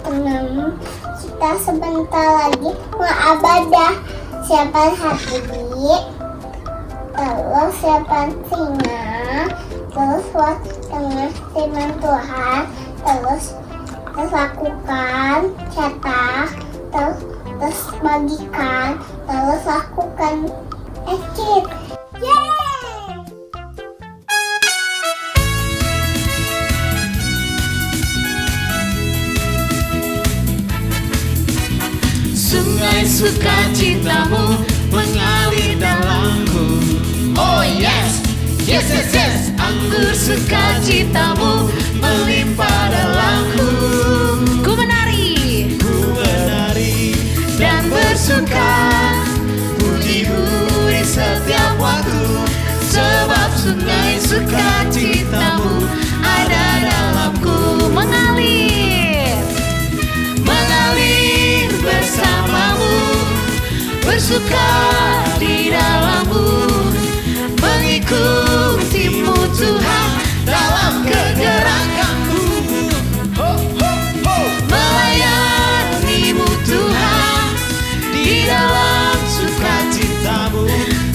teman-teman, kita sebentar lagi mengabadah siapa hati, terus siapa singa, terus buat dengan firman Tuhan, terus lakukan, cetak, terus bagikan, terus lakukan ekip. Yeay! Sungai sukacitamu mengalir dalamku. Oh yes, yes yes yes. Anggur sukacitamu melimpah dalamku. Ku menari dan bersuka, pujimu di setiap waktu. Sebab sungai sukacitamu ada dalamku. Mengalir bersamamu, bersuka di dalammu, mengikutimu Tuhan dalam kegerakanku, melayanimu Tuhan di dalam sukacitamu.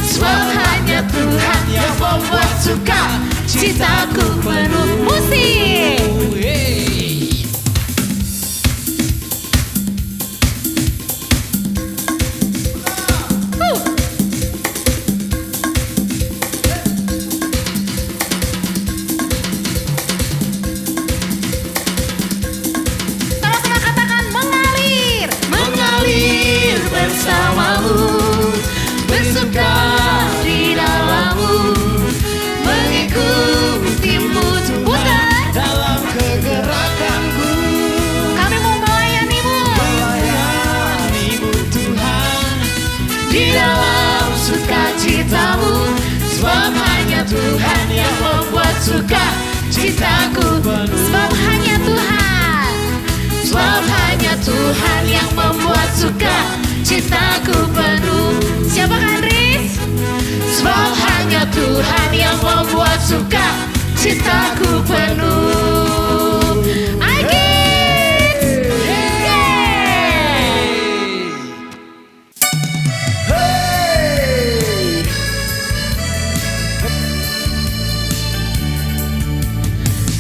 Sebab hanya Tuhan yang membuat sukacitaku penuh. Musik. Bersamamu, bersuka di dalammu, mengikutimu Tuhan dalam kegerakanku. Kami mau melayanimu Tuhan di dalam sukacitamu. Sebab hanya Tuhan yang membuat sukacitaku penuh. Sebab hanya Tuhan yang membuat sukacitaku penuh. Siapa kan Riz? Sebab hanya Tuhan yang membuat sukacitaku penuh. iKids!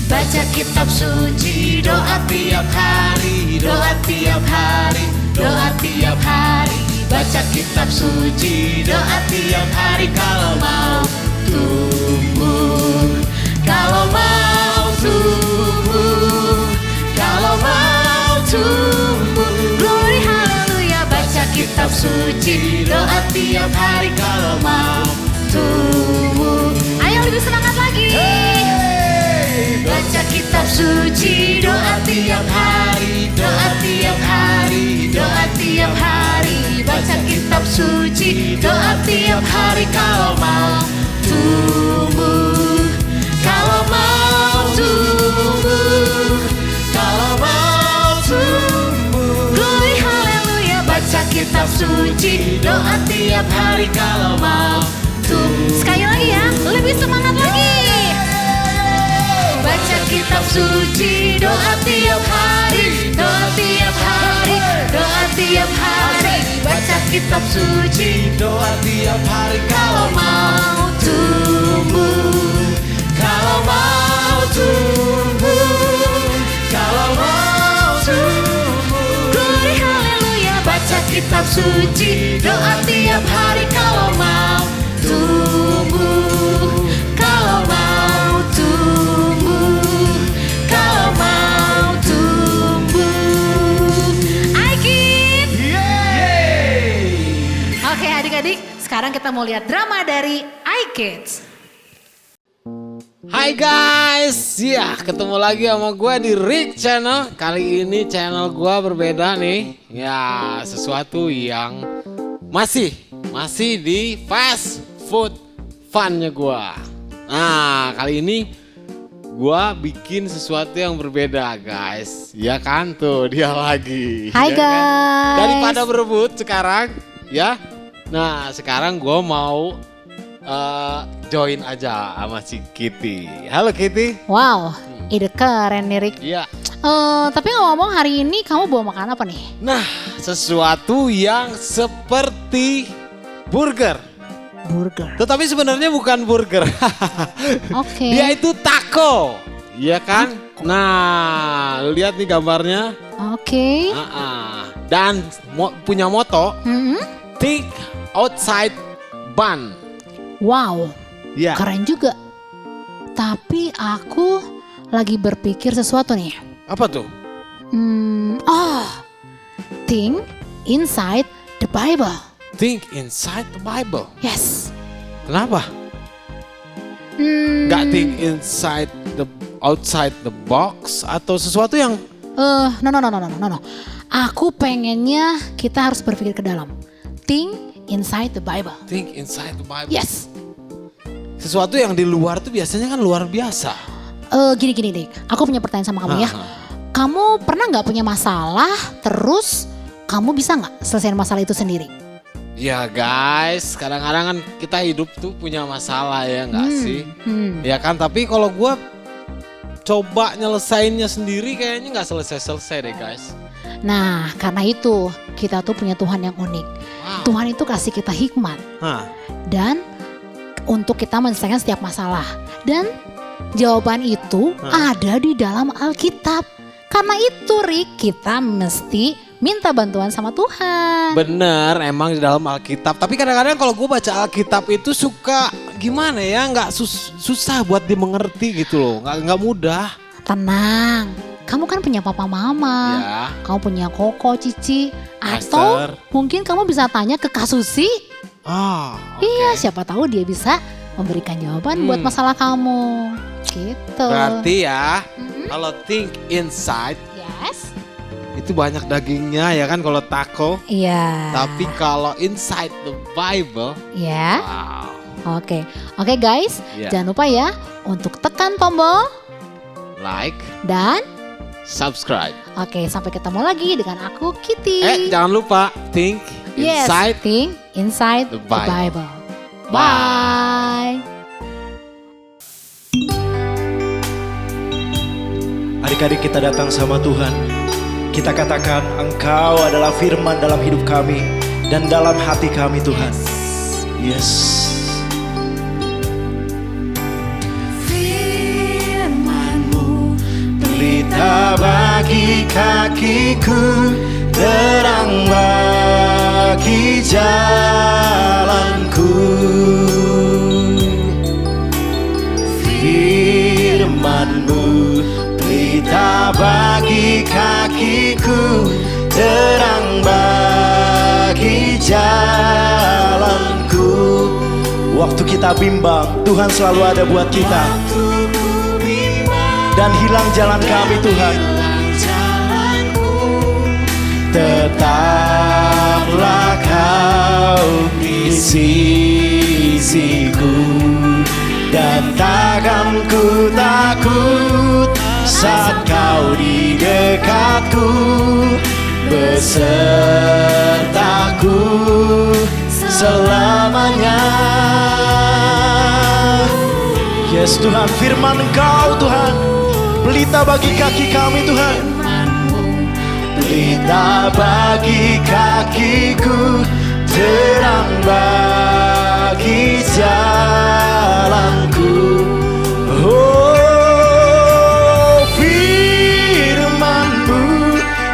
Baca kitab suci, doa tiap hari, doa tiap hari, doa tiap hari. Baca kitab suci, doa tiap hari. Kalau mau tumbuh, kalau mau tumbuh, kalau mau tumbuh. Glory haleluya. Baca kitab suci, doa tiap hari. Kalau mau tumbuh. Ayo lebih semangat lagi. Baca kitab suci, doa tiap hari, doa tiap hari, doa tiap hari. Baca kitab suci, doa tiap hari. Kalau mau tumbuh, kalau mau tumbuh, kalau mau tumbuh. Glory haleluya. Baca kitab suci, doa tiap hari. Kalau mau tumbuh. Sekali lagi ya, lebih semangat lagi. Baca kitab suci, doa tiap hari, doa tiap hari, doa tiap hari. Baca kitab suci, doa tiap hari. Kalau mau tumbuh, kalau mau tumbuh, kalau mau tumbuh. Glory haleluya. Baca kitab suci, doa tiap hari. Kalau mau tumbuh, kalau mau tumbuh, kalau mau tumbuh. iKids. Oke adik-adik, sekarang kita mau lihat drama dari iKids. Hai guys, ya ketemu lagi sama gue di Rick Channel. Kali ini channel gue berbeda nih. Ya sesuatu yang masih di fast food funnya gue. Nah kali ini gue bikin sesuatu yang berbeda guys. Ya kan tuh dia lagi. Hai ya guys. Kan? Daripada berebut sekarang ya. Nah sekarang gue mau join aja sama si Kitty. Halo Kitty. Wow, ide keren nih Rick. Iya. Tapi ngomong hari ini kamu bawa makan apa nih? Nah, sesuatu yang seperti burger. Burger. Tetapi sebenarnya bukan burger. Oke. Dia itu taco. Iya kan? Nah, lihat nih gambarnya. Oke. Dan punya moto, think outside bun. Wow. Ya. Keren juga. Tapi aku lagi berpikir sesuatu nih. Apa tuh? Think inside the Bible. Think inside the Bible. Yes. Kenapa? Gak think outside the box atau sesuatu yang No. Aku pengennya kita harus berpikir ke dalam. Think inside the Bible. think inside the Bible. Yes. Sesuatu yang di luar tuh biasanya kan luar biasa. Gini deh. Aku punya pertanyaan sama kamu ya. Kamu pernah nggak punya masalah, terus kamu bisa nggak selesaiin masalah itu sendiri? Ya guys, kadang-kadang kan kita hidup tuh punya masalah ya nggak sih? Ya kan, tapi kalau gue coba nyelesainnya sendiri kayaknya nggak selesai deh guys. Nah, karena itu kita tuh punya Tuhan yang unik. Wow. Tuhan itu kasih kita hikmat dan untuk kita menyelesaikan setiap masalah. Dan jawaban itu ada di dalam Alkitab. Karena itu Rick, kita mesti minta bantuan sama Tuhan. Bener, emang di dalam Alkitab. Tapi kadang-kadang kalau gue baca Alkitab itu suka gimana ya, nggak susah buat dimengerti gitu loh, nggak mudah. Tenang, kamu kan punya papa mama, Ya. kamu punya koko, cici, atau Master. mungkin kamu bisa tanya ke Kak Susi. Oke. Iya, siapa tahu dia bisa memberikan jawaban buat masalah kamu. Gitu. Berarti ya, kalau think inside Yes. itu banyak dagingnya ya kan kalau taco. Iya. Tapi kalau inside the Bible, Ya. wow. Oke guys, Iya. jangan lupa ya untuk tekan tombol Like, dan subscribe. oke, sampai ketemu lagi dengan aku Kitty. Jangan lupa think Yes, inside. think inside the the Bible. Bible. Bye. Adik-adik, kita datang sama Tuhan. Kita katakan Engkau adalah firman dalam hidup kami dan dalam hati kami Tuhan. Yes. Firman-Mu Pelita bagi kakiku, terang bagi jalanku. Firman-Mu pelita bagi kakiku, terang bagi jalanku. Waktu kita bimbang, Tuhan selalu ada buat kita. Dan hilang jalan kami Tuhan, tetaplah Kau di sisiku, dan takkan ku takut saat Kau di dekatku, besertaku selamanya. Yes Tuhan, firman Engkau Tuhan, pelita bagi kaki kami Tuhan. Pelita bagi kakiku, terang bagi jalanku. Oh, firman-Mu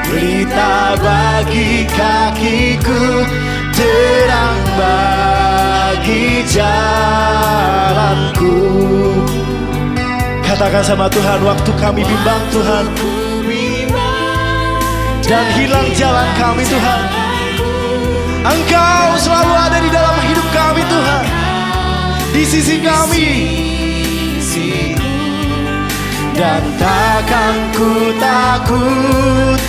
pelita bagi kakiku, terang bagi jalanku. Katakan sama Tuhan, waktu kami bimbang Tuhan, dan hilang jalan kami Tuhan, Engkau selalu ada di dalam hidup kami Tuhan, di sisi kami. Dan takkan ku takut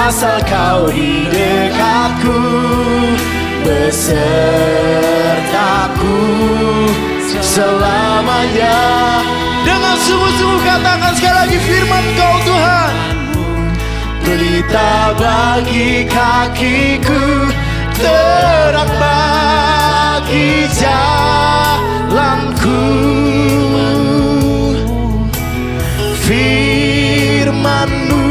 asal Kau di dekatku, besertaku selamanya. Dengan sungguh-sungguh katakan sekali lagi, firman Kau Tuhan, pelita bagi kakiku, terang bagi jalanku. Firman-Mu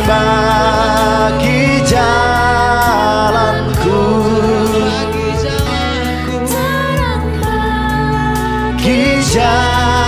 bagi jalanku, bagi jalanku.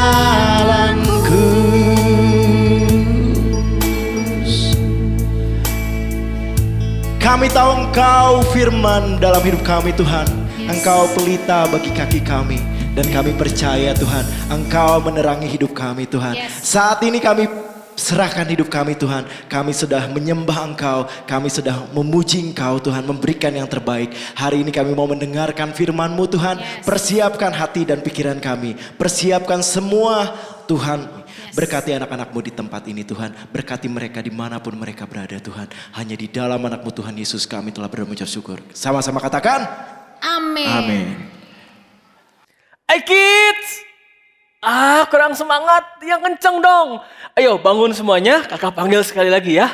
Kami tahu Engkau firman dalam hidup kami Tuhan. Engkau pelita bagi kaki kami. Dan kami percaya Tuhan, Engkau menerangi hidup kami Tuhan. Saat ini kami serahkan hidup kami Tuhan. Kami sudah menyembah Engkau. Kami sudah memuji Engkau Tuhan, memberikan yang terbaik. Hari ini kami mau mendengarkan firman-Mu Tuhan. Persiapkan hati dan pikiran kami. Persiapkan semua Tuhan. Berkati anak-anak-Mu di tempat ini Tuhan. Berkati mereka dimanapun mereka berada Tuhan. Hanya di dalam anak-Mu Tuhan Yesus kami telah mengucap syukur. Sama-sama katakan. Amin. Amin. Hai kids. Kurang semangat. Yang kenceng dong. Ayo bangun semuanya. Kakak panggil sekali lagi ya.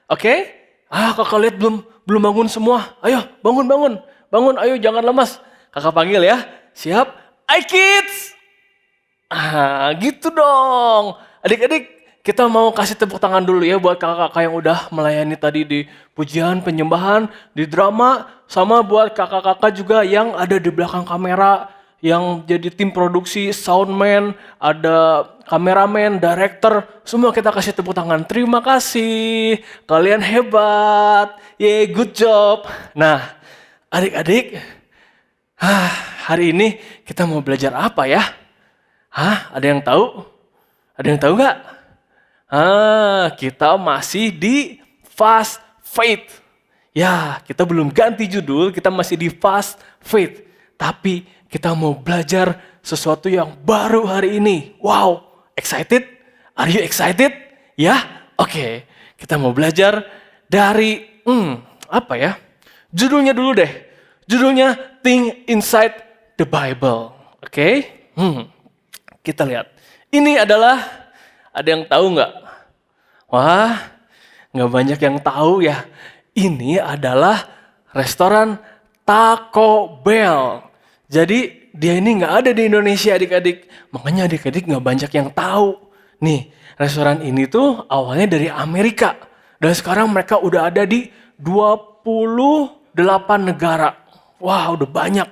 Oke? Kakak lihat belum bangun semua. Ayo bangun. Bangun ayo jangan lemas. Kakak panggil ya. Siap? Hai kids. Gitu dong. Adik-adik, kita mau kasih tepuk tangan dulu ya buat kakak-kakak yang udah melayani tadi di pujian, penyembahan, di drama, sama buat kakak-kakak juga yang ada di belakang kamera, yang jadi tim produksi, soundman, ada kameramen, director, semua kita kasih tepuk tangan. Terima kasih, kalian hebat, good job. Nah, adik-adik, hari ini kita mau belajar apa ya? Ada yang tahu? Ada yang tahu nggak? Kita masih di Fast Faith. Ya, kita belum ganti judul, kita masih di Fast Faith. Tapi kita mau belajar sesuatu yang baru hari ini. Wow, excited? Are you excited? Ya, oke. Kita mau belajar dari, apa ya? Judulnya dulu deh. Judulnya Think Inside the Bible. Oke? Kita lihat. Ini adalah, ada yang tahu nggak? Wah, nggak banyak yang tahu ya. Ini adalah restoran Taco Bell. Jadi dia ini nggak ada di Indonesia adik-adik. Makanya adik-adik nggak banyak yang tahu. Nih, restoran ini tuh awalnya dari Amerika. Dan sekarang mereka udah ada di 28 negara. Wah, udah banyak.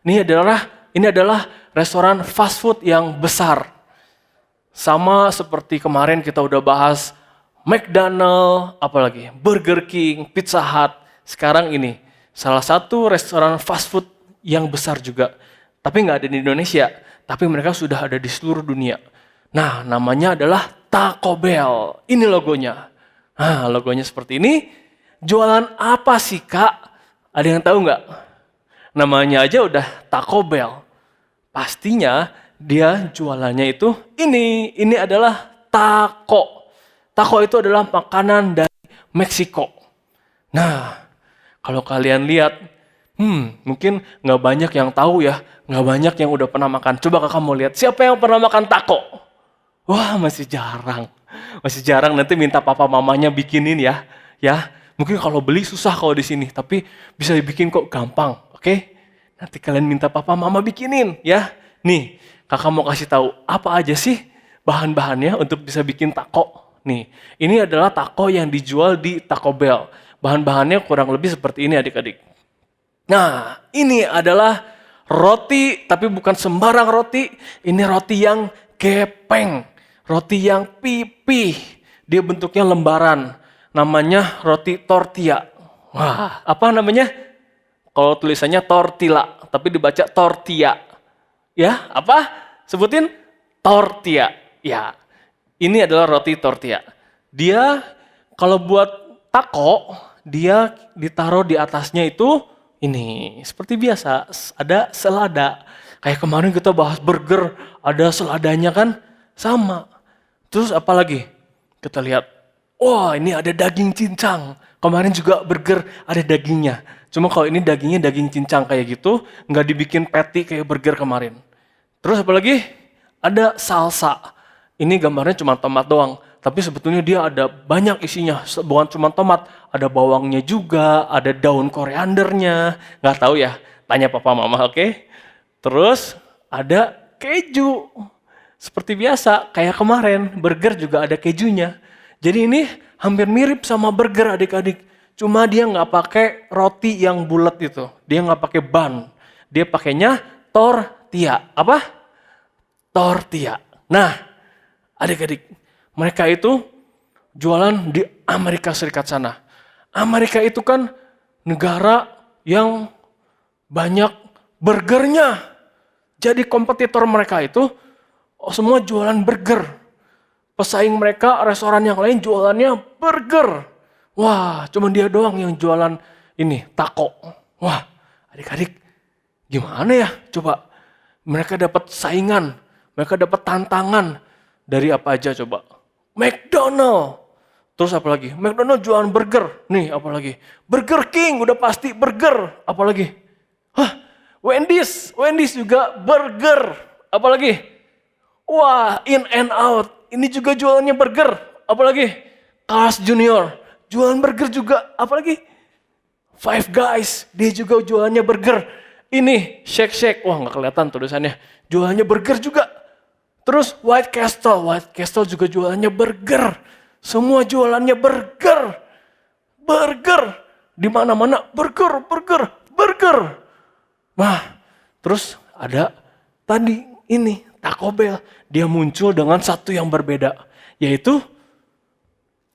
Ini adalah restoran fast food yang besar. Sama seperti kemarin kita udah bahas McDonald, apalagi Burger King, Pizza Hut. Sekarang ini salah satu restoran fast food yang besar juga. Tapi nggak ada di Indonesia, tapi mereka sudah ada di seluruh dunia. Nah, namanya adalah Taco Bell. Ini logonya. Logonya seperti ini. Jualan apa sih Kak? Ada yang tahu nggak? Namanya aja udah Taco Bell. Pastinya dia jualannya itu ini adalah taco. Taco itu adalah makanan dari Meksiko. Nah, kalau kalian lihat, mungkin nggak banyak yang tahu ya, nggak banyak yang udah pernah makan. Coba kakak mau lihat, siapa yang pernah makan taco? Wah, masih jarang. Nanti minta papa mamanya bikinin ya. Mungkin kalau beli susah kalau di sini, tapi bisa dibikin kok gampang, oke? Nanti kalian minta papa mama bikinin ya. Nih, kakak mau kasih tahu apa aja sih bahan-bahannya untuk bisa bikin taco. Nih, ini adalah taco yang dijual di Taco Bell. Bahan-bahannya kurang lebih seperti ini adik-adik. Nah, ini adalah roti, tapi bukan sembarang roti. Ini roti yang gepeng, roti yang pipih. Dia bentuknya lembaran. Namanya roti tortilla. Wah, apa namanya? Kalau tulisannya tortilla, tapi dibaca tortilla. Ya, apa? Sebutin tortilla. Ya, ini adalah roti tortilla. Dia kalau buat taco, dia ditaruh di atasnya itu ini. Seperti biasa, ada selada. Kayak kemarin kita bahas burger, ada seladanya kan? Sama. Terus apa lagi? Kita lihat, wah ini ada daging cincang. Kemarin juga burger ada dagingnya. Cuma kalau ini dagingnya daging cincang kayak gitu, nggak dibikin patty kayak burger kemarin. Terus apa lagi? Ada salsa. Ini gambarnya cuma tomat doang, tapi sebetulnya dia ada banyak isinya. Bukan cuma tomat, ada bawangnya juga, ada daun koriandernya. Nggak tahu ya, tanya papa mama, oke? Terus ada keju. Seperti biasa, kayak kemarin, burger juga ada kejunya. Jadi ini hampir mirip sama burger adik-adik. Cuma dia nggak pakai roti yang bulat itu. Dia nggak pakai bun. Dia pakainya tortilla. Apa? Tortilla. Nah, adik-adik, mereka itu jualan di Amerika Serikat sana. Amerika itu kan negara yang banyak burgernya. Jadi kompetitor mereka itu semua jualan burger. Pesaing mereka, restoran yang lain jualannya burger. Wah, cuma dia doang yang jualan ini, taco. Wah, adik-adik, gimana ya? Coba, mereka dapat saingan, mereka dapat tantangan dari apa aja coba? McDonald. Terus apa lagi? McDonald jualan burger. Nih, apa lagi? Burger King, udah pasti burger. Apa lagi? Hah, Wendy's juga burger. Apa lagi? Wah, In and Out. Ini juga jualannya burger. Apa lagi? Carl's Junior. Jualan burger juga. Apa lagi? Five Guys. Dia juga jualannya burger. Ini Shake. Wah, nggak kelihatan tulisannya. Jualannya burger juga. Terus White Castle juga jualannya burger. Semua jualannya burger. Burger. Di mana-mana burger. Nah, terus ada tadi ini Taco Bell. Dia muncul dengan satu yang berbeda, yaitu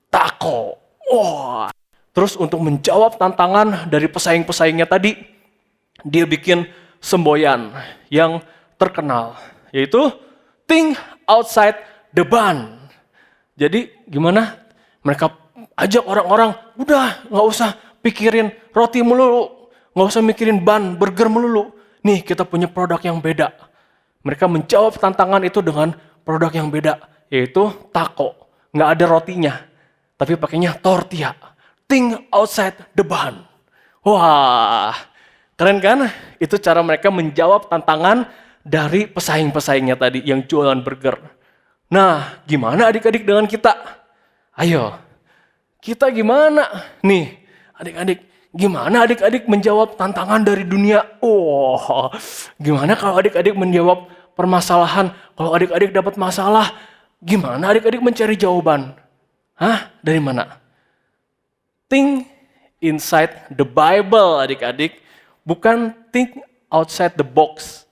taco. Wah. Terus untuk menjawab tantangan dari pesaing-pesaingnya tadi, dia bikin semboyan yang terkenal, yaitu think outside the bun. Jadi gimana? Mereka ajak orang-orang, udah nggak usah pikirin roti melulu, nggak usah mikirin bun, burger melulu. Nih kita punya produk yang beda. Mereka menjawab tantangan itu dengan produk yang beda, yaitu taco. Nggak ada rotinya, tapi pakainya tortilla. Think outside the bun. Wah, keren kan? Itu cara mereka menjawab tantangan dari pesaing-pesaingnya tadi yang jualan burger. Nah, gimana adik-adik dengan kita? Ayo, kita gimana? Nih, adik-adik, gimana adik-adik menjawab tantangan dari dunia? Oh, gimana kalau adik-adik menjawab permasalahan? Kalau adik-adik dapat masalah, gimana adik-adik mencari jawaban? Hah? Dari mana? Think inside the Bible, adik-adik. Bukan think outside the box,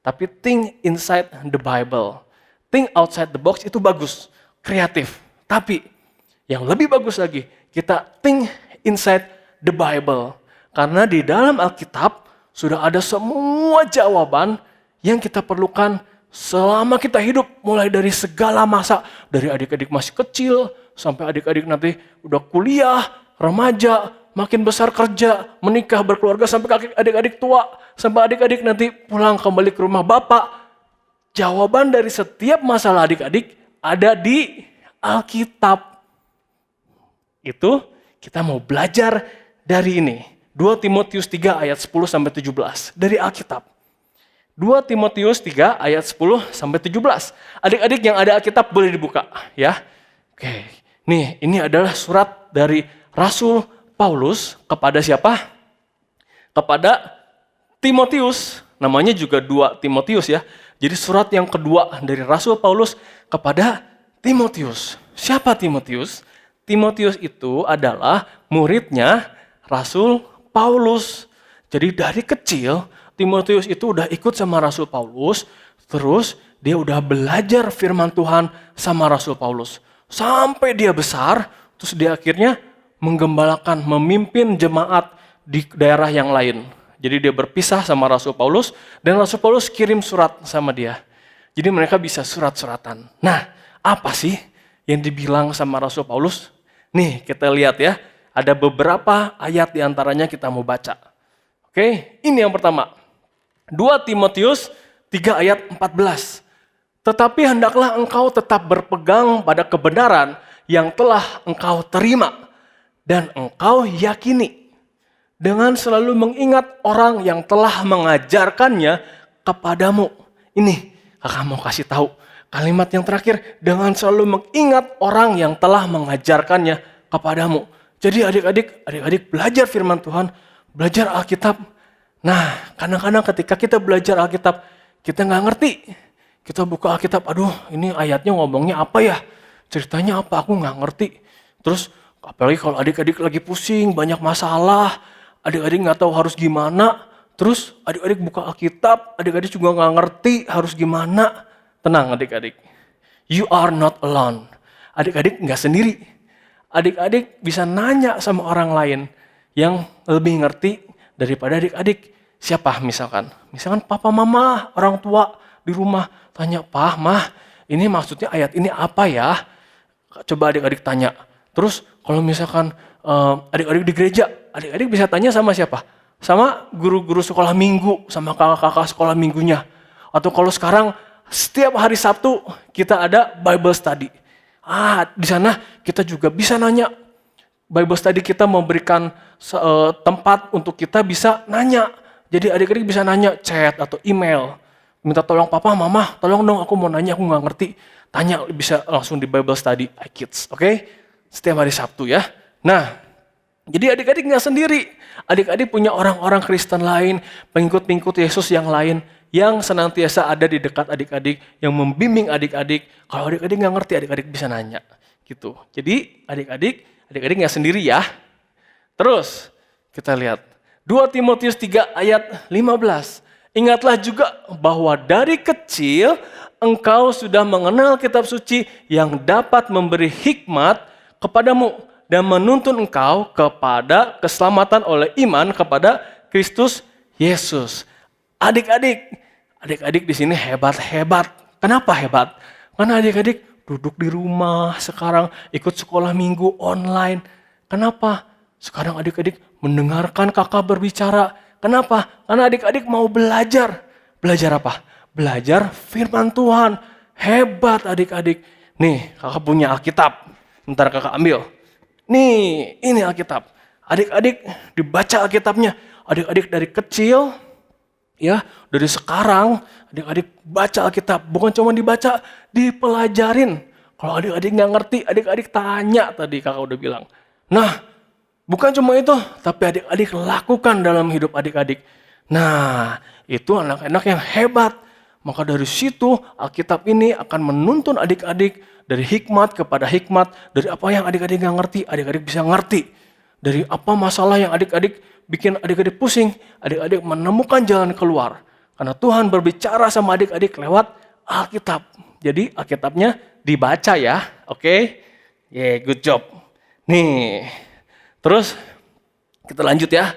tapi think inside the Bible. Think outside the box itu bagus, kreatif. Tapi yang lebih bagus lagi, kita think inside the Bible. Karena di dalam Alkitab sudah ada semua jawaban yang kita perlukan selama kita hidup. Mulai dari segala masa, dari adik-adik masih kecil, sampai adik-adik nanti udah kuliah, remaja, makin besar kerja, menikah, berkeluarga, sampai adik-adik tua, sampai adik-adik nanti pulang kembali ke rumah bapak. Jawaban dari setiap masalah adik-adik ada di Alkitab. Itu kita mau belajar dari ini. 2 Timotius 3 ayat 10-17 dari Alkitab. 2 Timotius 3 ayat 10-17. Adik-adik yang ada Alkitab boleh dibuka ya. Oke. Nih, ini adalah surat dari Rasul Paulus kepada siapa? Kepada Timotius. Namanya juga 2 Timotius ya. Jadi surat yang kedua dari Rasul Paulus kepada Timotius. Siapa Timotius? Timotius itu adalah muridnya Rasul Paulus. Jadi dari kecil Timotius itu udah ikut sama Rasul Paulus. Terus dia udah belajar firman Tuhan sama Rasul Paulus. Sampai dia besar, terus dia akhirnya menggembalakan, memimpin jemaat di daerah yang lain. Jadi dia berpisah sama Rasul Paulus, dan Rasul Paulus kirim surat sama dia. Jadi mereka bisa surat-suratan. Nah, apa sih yang dibilang sama Rasul Paulus? Nih, kita lihat ya. Ada beberapa ayat diantaranya kita mau baca. Oke, ini yang pertama. 2 Timotius 3 ayat 14. Tetapi hendaklah engkau tetap berpegang pada kebenaran yang telah engkau terima dan engkau yakini, dengan selalu mengingat orang yang telah mengajarkannya kepadamu. Ini kakak mau kasih tahu kalimat yang terakhir, dengan selalu mengingat orang yang telah mengajarkannya kepadamu. Jadi adik-adik belajar firman Tuhan, belajar Alkitab. Nah, kadang-kadang ketika kita belajar Alkitab, kita nggak ngerti. Kita buka Alkitab, aduh ini ayatnya ngomongnya apa ya? Ceritanya apa? Aku nggak ngerti. Terus apalagi kalau adik-adik lagi pusing, banyak masalah, adik-adik nggak tahu harus gimana. Terus adik-adik buka Alkitab, adik-adik juga nggak ngerti harus gimana. Tenang adik-adik, you are not alone. Adik-adik nggak sendiri. Adik-adik bisa nanya sama orang lain yang lebih ngerti daripada adik-adik. Siapa misalkan? Misalkan papa mama, orang tua di rumah tanya, "Pah, mah, ini maksudnya ayat ini apa ya?" Coba adik-adik tanya. Terus kalau misalkan adik-adik di gereja, adik-adik bisa tanya sama siapa? Sama guru-guru sekolah minggu, sama kakak-kakak sekolah minggunya. Atau kalau sekarang setiap hari Sabtu kita ada Bible study. Di sana kita juga bisa nanya. Bible study kita memberikan tempat untuk kita bisa nanya. Jadi adik-adik bisa nanya chat atau email. Minta tolong papa, mama, tolong dong aku mau nanya, aku nggak ngerti. Tanya bisa langsung di Bible study iKids, oke? Setiap hari Sabtu ya. Nah, jadi adik-adik nggak sendiri. Adik-adik punya orang-orang Kristen lain, pengikut-pengikut Yesus yang lain, yang senantiasa ada di dekat adik-adik, yang membimbing adik-adik. Kalau adik-adik nggak ngerti, adik-adik bisa nanya. Gitu. Jadi adik-adik nggak sendiri ya. Terus kita lihat 2 Timotius 3 ayat 15. Ingatlah juga bahwa dari kecil engkau sudah mengenal kitab suci yang dapat memberi hikmat kepadamu dan menuntun engkau kepada keselamatan oleh iman kepada Kristus Yesus. Adik-adik di sini hebat-hebat. Kenapa hebat? Karena adik-adik duduk di rumah sekarang, ikut sekolah minggu online. Kenapa? Sekarang adik-adik mendengarkan kakak berbicara. Kenapa? Karena adik-adik mau belajar. Belajar apa? Belajar firman Tuhan. Hebat adik-adik. Nih, kakak punya Alkitab. Bentar kakak ambil. Nih, ini Alkitab. Adik-adik dibaca Alkitabnya. Adik-adik dari kecil, ya, dari sekarang, adik-adik baca Alkitab. Bukan cuma dibaca, dipelajarin. Kalau adik-adik nggak ngerti, adik-adik tanya tadi kakak udah bilang. Nah, bukan cuma itu, tapi adik-adik lakukan dalam hidup adik-adik. Nah, itu anak-anak yang hebat. Maka dari situ Alkitab ini akan menuntun adik-adik dari hikmat kepada hikmat. Dari apa yang adik-adik gak ngerti, adik-adik bisa ngerti. Dari apa masalah yang adik-adik bikin adik-adik pusing, adik-adik menemukan jalan keluar. Karena Tuhan berbicara sama adik-adik lewat Alkitab. Jadi Alkitabnya dibaca ya, oke? Yeah, good job. Nih, terus kita lanjut ya.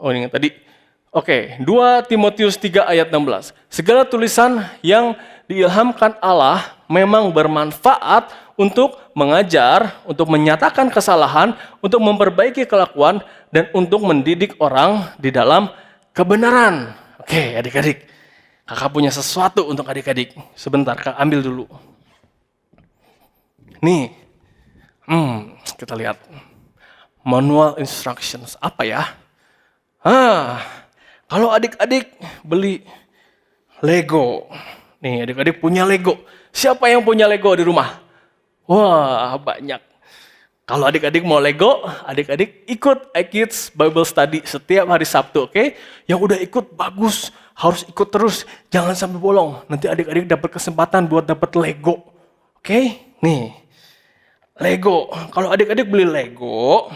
Ini tadi. Oke, 2 Timotius 3 ayat 16. Segala tulisan yang diilhamkan Allah memang bermanfaat untuk mengajar, untuk menyatakan kesalahan, untuk memperbaiki kelakuan, dan untuk mendidik orang di dalam kebenaran. Oke, adik-adik. Kakak punya sesuatu untuk adik-adik. Sebentar, kakak ambil dulu. Nih, kita lihat. Manual instructions, apa ya? Kalau adik-adik beli Lego, nih adik-adik punya Lego. Siapa yang punya Lego di rumah? Wah, banyak. Kalau adik-adik mau Lego, adik-adik ikut iKids Bible Study setiap hari Sabtu, oke? Yang udah ikut bagus, harus ikut terus, jangan sampai bolong. Nanti adik-adik dapat kesempatan buat dapat Lego, oke? Nih, Lego. Kalau adik-adik beli Lego,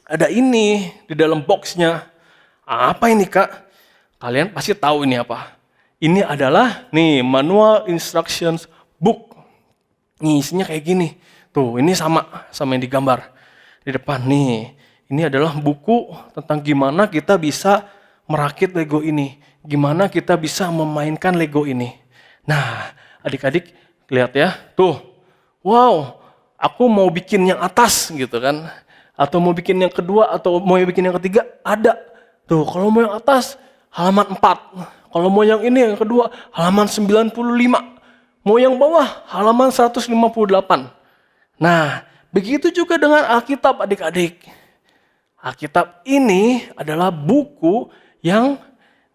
ada ini di dalam boxnya. Apa ini kak? Kalian pasti tahu ini apa. Ini adalah nih manual instructions book. Nih isinya kayak gini. Tuh ini sama yang digambar di depan nih. Ini adalah buku tentang gimana kita bisa merakit Lego ini. Gimana kita bisa memainkan Lego ini. Nah adik-adik lihat ya. Tuh wow aku mau bikin yang atas gitu kan. Atau mau bikin yang kedua atau mau bikin yang ketiga ada. Tuh, kalau mau yang atas, halaman 4. Kalau mau yang ini, yang kedua, halaman 95. Mau yang bawah, halaman 158. Nah, begitu juga dengan Alkitab adik-adik. Alkitab ini adalah buku yang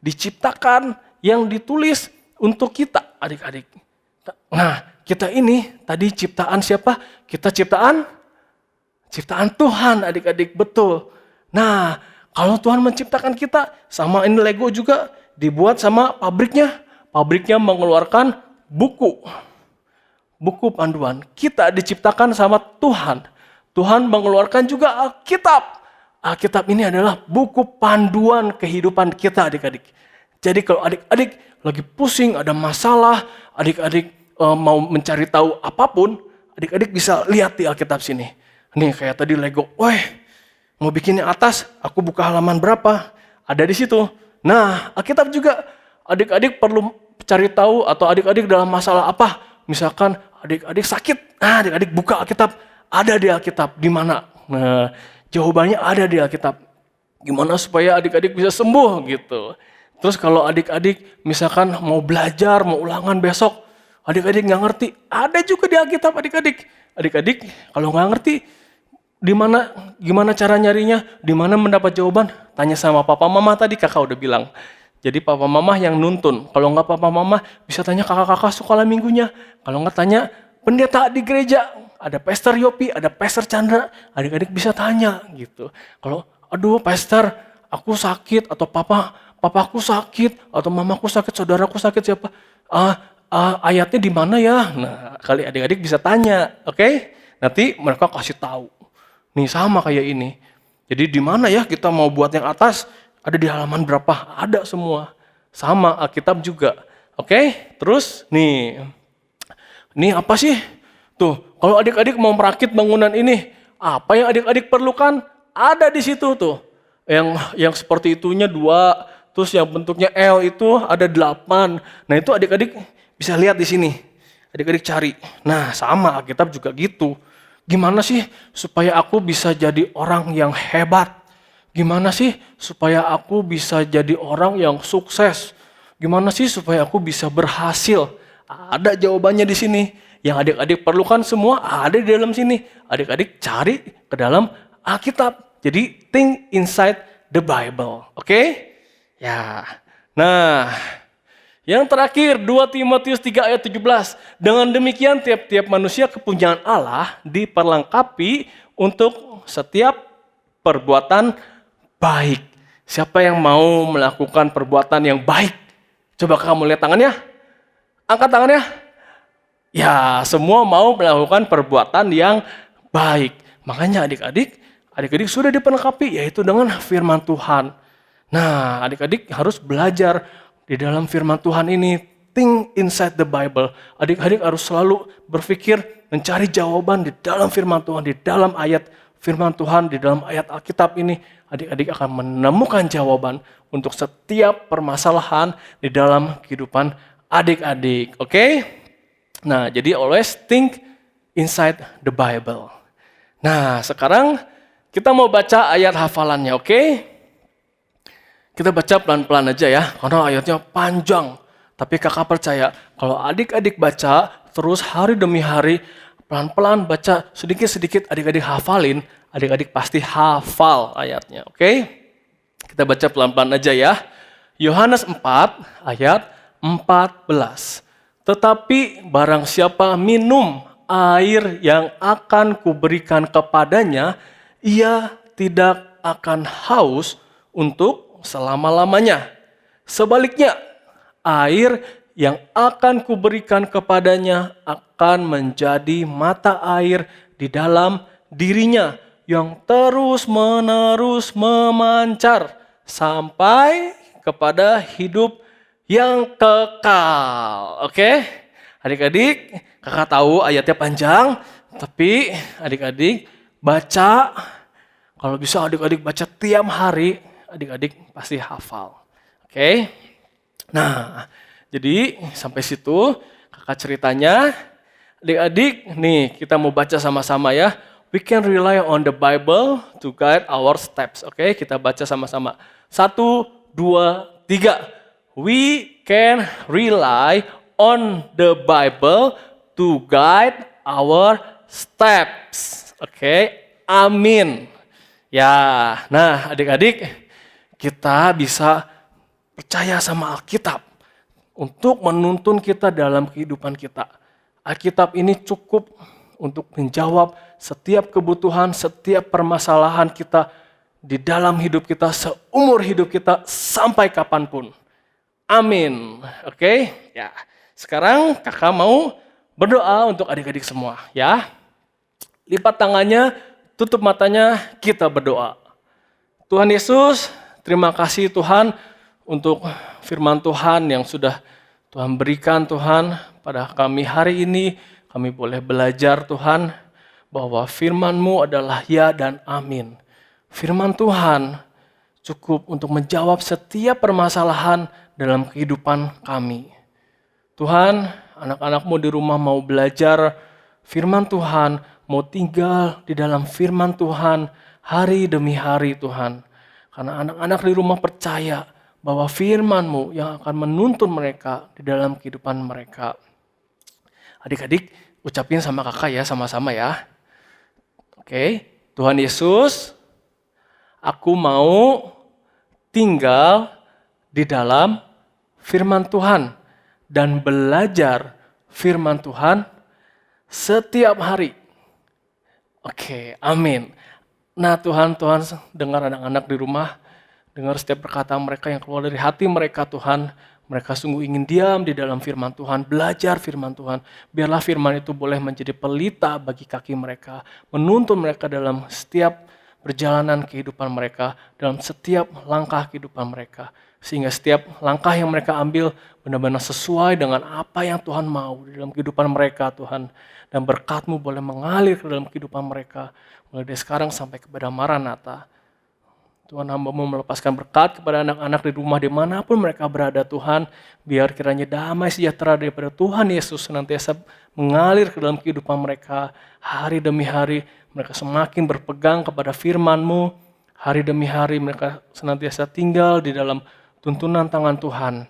diciptakan, yang ditulis untuk kita adik-adik. Nah, kita ini tadi ciptaan siapa? Kita ciptaan Tuhan adik-adik, betul. Nah, kalau Tuhan menciptakan kita, sama ini Lego juga dibuat sama pabriknya. Pabriknya mengeluarkan buku. buku panduan. Kita diciptakan sama Tuhan. Tuhan mengeluarkan juga Alkitab. Alkitab ini adalah buku panduan kehidupan kita adik-adik. Jadi kalau adik-adik lagi pusing, ada masalah, adik-adik mau mencari tahu apapun, adik-adik bisa lihat di Alkitab sini. Nih kayak tadi Lego, mau bikin yang atas, aku buka halaman berapa, ada di situ. Nah, Alkitab juga adik-adik perlu cari tahu atau adik-adik dalam masalah apa. Misalkan adik-adik sakit, adik-adik buka Alkitab, ada di Alkitab di mana. Nah, jawabannya ada di Alkitab. Gimana supaya adik-adik bisa sembuh gitu. Terus kalau adik-adik misalkan mau belajar, mau ulangan besok, adik-adik nggak ngerti, ada juga di Alkitab adik-adik. Adik-adik kalau nggak ngerti, gimana cara nyarinya, di mana mendapat jawaban? Tanya sama papa mama tadi, kakak udah bilang. Jadi papa mama yang nuntun. Kalau nggak papa mama bisa tanya kakak-kakak sekolah minggunya. Kalau nggak tanya pendeta di gereja, ada Pastor Yopi, ada Pastor Chandra, adik-adik bisa tanya gitu. Kalau aduh Pastor, aku sakit atau papaku sakit atau mamaku sakit, saudaraku sakit siapa? Ayatnya di mana ya? Nah, kali adik-adik bisa tanya, oke? Nanti mereka kasih tahu. Nih sama kayak ini. Jadi di mana ya kita mau buat yang atas? Ada di halaman berapa? Ada semua. Sama Alkitab juga. Oke? Terus nih apa sih? Tuh, kalau adik-adik mau merakit bangunan ini, apa yang adik-adik perlukan? Ada di situ tuh. Yang seperti itunya 2, terus yang bentuknya L itu ada 8. Nah, itu adik-adik bisa lihat di sini. Adik-adik cari. Nah, sama Alkitab juga gitu. Gimana sih supaya aku bisa jadi orang yang hebat? Gimana sih supaya aku bisa jadi orang yang sukses? Gimana sih supaya aku bisa berhasil? Ada jawabannya di sini. Yang adik-adik perlukan semua ada di dalam sini. Adik-adik cari ke dalam Alkitab. Jadi think inside the Bible. Oke? Ya. Nah, yang terakhir 2 Timotius 3 ayat 17. Dengan demikian tiap-tiap manusia kepunyaan Allah diperlengkapi untuk setiap perbuatan baik. Siapa yang mau melakukan perbuatan yang baik? Coba kamu lihat tangannya. Angkat tangannya. Ya, semua mau melakukan perbuatan yang baik. Makanya adik-adik sudah diperlengkapi yaitu dengan firman Tuhan. Nah, adik-adik harus belajar di dalam firman Tuhan ini. Think inside the Bible. Adik-adik harus selalu berpikir mencari jawaban di dalam firman Tuhan, di dalam ayat firman Tuhan, di dalam ayat Alkitab ini. Adik-adik akan menemukan jawaban untuk setiap permasalahan di dalam kehidupan adik-adik. Oke? Nah, jadi always think inside the Bible. Nah, sekarang kita mau baca ayat hafalannya, oke? Kita baca pelan-pelan aja ya, karena ayatnya panjang. Tapi kakak percaya, kalau adik-adik baca terus hari demi hari, pelan-pelan baca sedikit-sedikit adik-adik hafalin, adik-adik pasti hafal ayatnya, oke? Kita baca pelan-pelan aja ya. Yohanes 4 ayat 14. Tetapi barang siapa minum air yang akan kuberikan kepadanya, ia tidak akan haus untuk selama-lamanya. Sebaliknya, air yang akan kuberikan kepadanya akan menjadi mata air di dalam dirinya yang terus-menerus memancar sampai kepada hidup yang kekal. Oke? Adik-adik, kakak tahu ayatnya panjang, tapi adik-adik baca, kalau bisa adik-adik baca tiap hari, adik-adik pasti hafal. Oke? Nah, jadi sampai situ kakak ceritanya. Adik-adik, nih kita mau baca sama-sama ya. We can rely on the Bible to guide our steps. Oke, kita baca sama-sama. 1, 2, 3. We can rely on the Bible to guide our steps. Oke, amin. Ya, nah adik-adik, kita bisa percaya sama Alkitab untuk menuntun kita dalam kehidupan kita. Alkitab ini cukup untuk menjawab setiap kebutuhan, setiap permasalahan kita di dalam hidup kita, seumur hidup kita, sampai kapanpun. Amin. Oke, ya. Sekarang kakak mau berdoa untuk adik-adik semua ya. Lipat tangannya, tutup matanya, kita berdoa. Tuhan Yesus, terima kasih Tuhan untuk firman Tuhan yang sudah Tuhan berikan Tuhan pada kami hari ini. Kami boleh belajar Tuhan bahwa firman-Mu adalah ya dan amin. Firman Tuhan cukup untuk menjawab setiap permasalahan dalam kehidupan kami. Tuhan, anak-anak-Mu di rumah mau belajar firman Tuhan, mau tinggal di dalam firman Tuhan hari demi hari Tuhan. Karena anak-anak di rumah percaya bahwa firman-Mu yang akan menuntun mereka di dalam kehidupan mereka. Adik-adik, ucapin sama kakak ya, sama-sama ya. Oke, Tuhan Yesus, aku mau tinggal di dalam firman Tuhan dan belajar firman Tuhan setiap hari. Oke, amin. Nah Tuhan dengar anak-anak di rumah, dengar setiap perkataan mereka yang keluar dari hati mereka Tuhan. Mereka sungguh ingin diam di dalam firman Tuhan, belajar firman Tuhan. Biarlah firman itu boleh menjadi pelita bagi kaki mereka, menuntun mereka dalam setiap perjalanan kehidupan mereka, dalam setiap langkah kehidupan mereka. Sehingga setiap langkah yang mereka ambil benar-benar sesuai dengan apa yang Tuhan mau di dalam kehidupan mereka Tuhan. Dan berkat-Mu boleh mengalir ke dalam kehidupan mereka. Mulai dari sekarang sampai kepada Maranatha. Tuhan, hamba-Mu melepaskan berkat kepada anak-anak di rumah dimanapun mereka berada Tuhan. Biar kiranya damai sejahtera daripada Tuhan Yesus senantiasa mengalir ke dalam kehidupan mereka. Hari demi hari mereka semakin berpegang kepada firman-Mu. Hari demi hari mereka senantiasa tinggal di dalam tuntunan tangan Tuhan.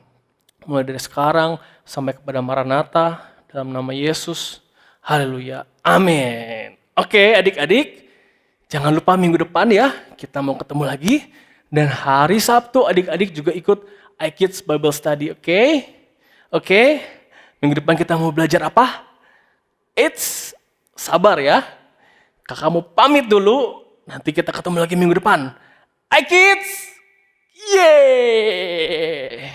Mulai dari sekarang sampai kepada Maranatha. Dalam nama Yesus. Haleluya. Amin. Oke adik-adik. Jangan lupa minggu depan ya, kita mau ketemu lagi. Dan hari Sabtu adik-adik juga ikut iKids Bible Study, oke? Oke? Minggu depan kita mau belajar apa? Sabar ya. Kakak mau pamit dulu, nanti kita ketemu lagi minggu depan. iKids! Yeay!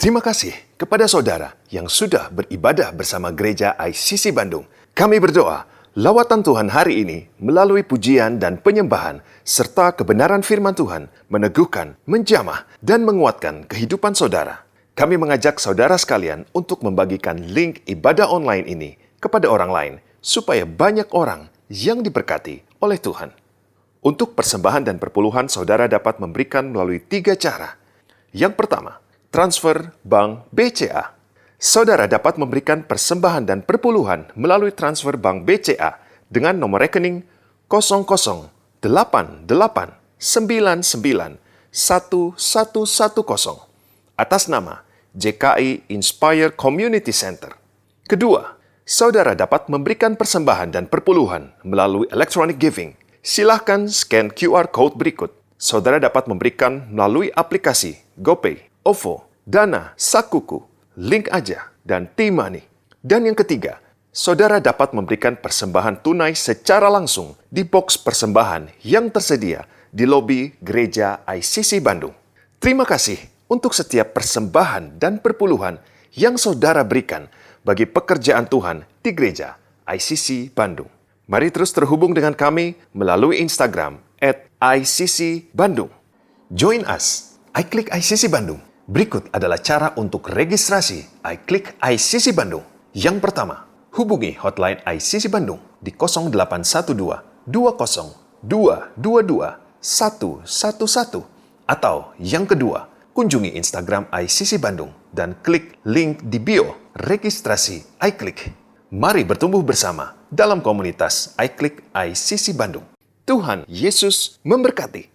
Terima kasih kepada saudara yang sudah beribadah bersama Gereja ICC Bandung. Kami berdoa, lawatan Tuhan hari ini melalui pujian dan penyembahan serta kebenaran firman Tuhan meneguhkan, menjamah, dan menguatkan kehidupan saudara. Kami mengajak saudara sekalian untuk membagikan link ibadah online ini kepada orang lain supaya banyak orang yang diberkati oleh Tuhan. Untuk persembahan dan perpuluhan saudara dapat memberikan melalui 3 cara. Yang pertama, transfer bank BCA. Saudara dapat memberikan persembahan dan perpuluhan melalui transfer bank BCA dengan nomor rekening 0088999110 atas nama JKI Inspire Community Center. Kedua, saudara dapat memberikan persembahan dan perpuluhan melalui electronic giving. Silahkan scan QR code berikut. Saudara dapat memberikan melalui aplikasi GoPay, OVO, Dana, Sakuku, Link Aja, dan T-Money. Dan yang ketiga, saudara dapat memberikan persembahan tunai secara langsung di box persembahan yang tersedia di lobi Gereja ICC Bandung. Terima kasih untuk setiap persembahan dan perpuluhan yang saudara berikan bagi pekerjaan Tuhan di Gereja ICC Bandung. Mari terus terhubung dengan kami melalui Instagram @ICC-Bandung. Join us, iKlik ICC Bandung. Berikut adalah cara untuk registrasi iKlik ICC Bandung. Yang pertama, hubungi hotline ICC Bandung di 0812 20 222 111. Atau yang kedua, kunjungi Instagram ICC Bandung dan klik link di bio registrasi iKlik. Mari bertumbuh bersama dalam komunitas iKlik ICC Bandung. Tuhan Yesus memberkati.